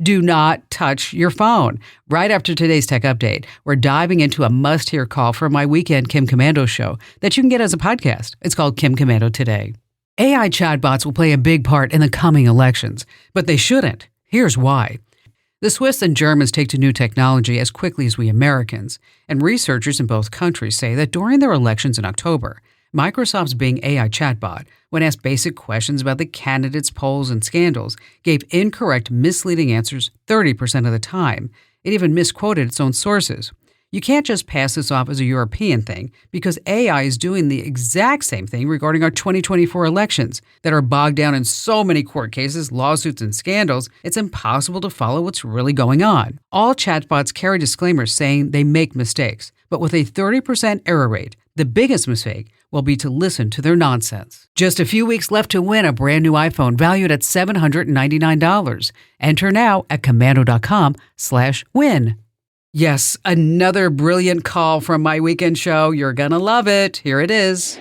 Do not touch your phone. Right after today's tech update, we're diving into a must-hear call from my weekend Kim Commando show that you can get as a podcast. It's called Kim Commando Today. AI chatbots will play a big part in the coming elections, but they shouldn't. Here's why. The Swiss and Germans take to new technology as quickly as we Americans, and researchers in both countries say that during their elections in October, Microsoft's Bing AI chatbot, when asked basic questions about the candidates' polls and scandals, gave incorrect, misleading answers 30% of the time. It even misquoted its own sources. You can't just pass this off as a European thing, because AI is doing the exact same thing regarding our 2024 elections that are bogged down in so many court cases, lawsuits, and scandals, it's impossible to follow what's really going on. All chatbots carry disclaimers saying they make mistakes, but with a 30% error rate, the biggest mistake will be to listen to their nonsense. Just a few weeks left to win a brand new iPhone valued at $799. Enter now at commando.com/win. Yes, another brilliant call from my weekend show. You're going to love it. Here it is.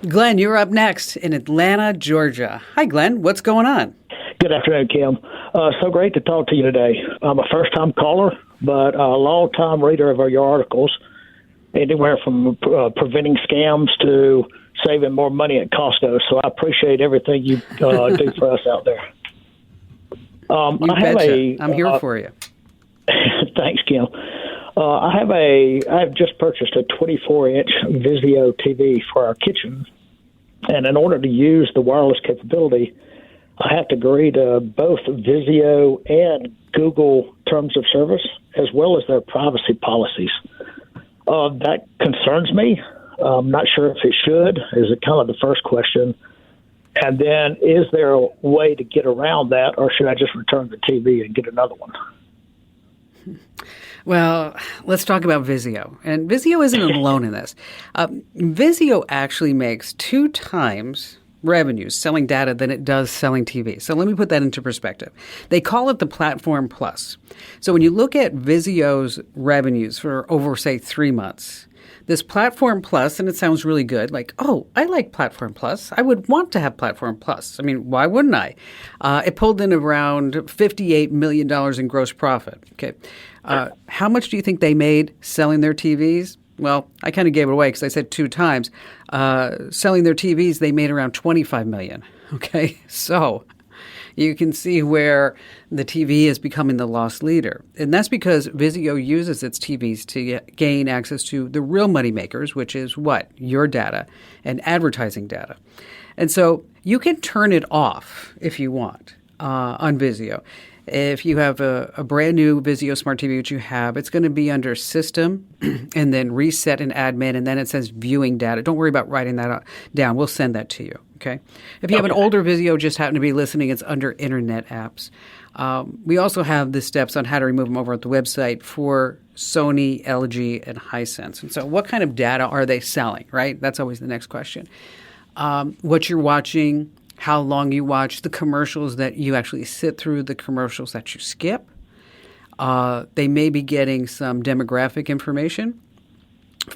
Glenn, you're up next in Atlanta, Georgia. Hi, Glenn. What's going on? Good afternoon, Kim. So great to talk to you today. I'm a first-time caller, but a long-time reader of your articles, anywhere from preventing scams to saving more money at Costco. So I appreciate everything you do for us out there. I'm here for you. Thanks, Kim. I have just purchased a 24-inch Vizio TV for our kitchen, and in order to use the wireless capability, I have to agree to both Vizio and Google terms of service, as well as their privacy policies. That concerns me. I'm not sure if it should, is it kind of the first question. And then, is there a way to get around that, or should I just return the TV and get another one? Well, let's talk about Vizio. And Vizio isn't alone in this. Vizio actually makes 2 times revenues selling data than it does selling TV. So let me put that into perspective. They call it the Platform Plus. So when you look at Vizio's revenues for over, say, 3 months, this Platform Plus, and it sounds really good, like, oh, I like Platform Plus. I would want to have Platform Plus. I mean, why wouldn't I? It pulled in around $58 million in gross profit. Okay. How much do you think they made selling their TVs? Well, I kind of gave it away because I said 2 times. Selling their TVs, they made around $25 million. Okay. So you can see where the TV is becoming the loss leader. And that's because Vizio uses its TVs to gain access to the real money makers, which is what? Your data and advertising data. And so you can turn it off if you want on Vizio. If you have a brand new Vizio Smart TV, which you have, it's going to be under System and then Reset and Admin, and then it says Viewing Data. Don't worry about writing that down. We'll send that to you, okay? If you have an older Vizio, just happen to be listening, it's under Internet Apps. We also have the steps on how to remove them over at the website for Sony, LG, and Hisense. And so what kind of data are they selling, right? That's always the next question. What you're watching, how long you watch, the commercials that you actually sit through, the commercials that you skip. They may be getting some demographic information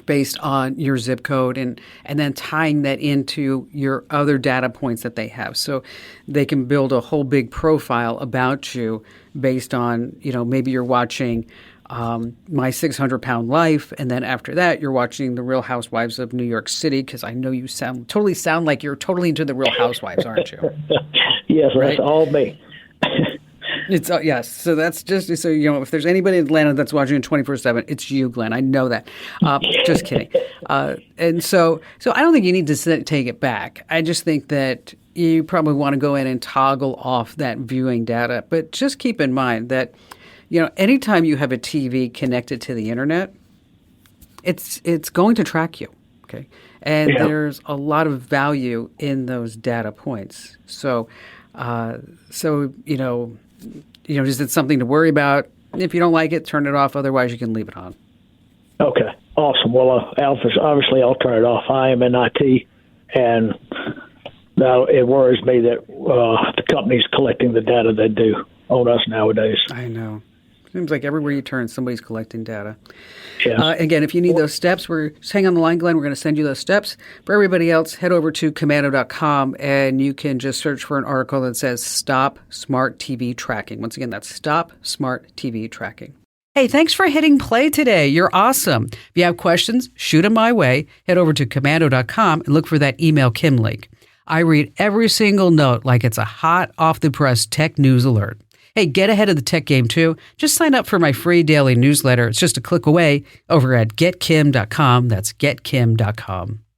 based on your zip code and then tying that into your other data points that they have. So they can build a whole big profile about you based on, maybe you're watching My 600-Pound Life, and then after that, you're watching The Real Housewives of New York City, because I know you sound like you're totally into The Real Housewives, aren't you? Yes, right? That's all me. It's yes. So that's just so if there's anybody in Atlanta that's watching it 24/7, it's you, Glenn. I know that. Just kidding. And so I don't think you need to take it back. I just think that you probably want to go in and toggle off that viewing data, but just keep in mind that anytime you have a TV connected to the internet, it's going to track you, okay? And there's a lot of value in those data points. So just it's something to worry about. If you don't like it, turn it off. Otherwise, you can leave it on. Okay, awesome. Well, obviously, I'll turn it off. I am in IT, and it worries me that the company's collecting the data they do on us nowadays. I know. Seems like everywhere you turn, somebody's collecting data. Yeah. Again, if you need those steps, just hang on the line, Glenn. We're going to send you those steps. For everybody else, head over to commando.com and you can just search for an article that says Stop Smart TV Tracking. Once again, that's Stop Smart TV Tracking. Hey, thanks for hitting play today. You're awesome. If you have questions, shoot them my way. Head over to commando.com and look for that email Kim link. I read every single note like it's a hot off-the-press tech news alert. Hey, get ahead of the tech game too. Just sign up for my free daily newsletter. It's just a click away over at getkim.com. That's getkim.com.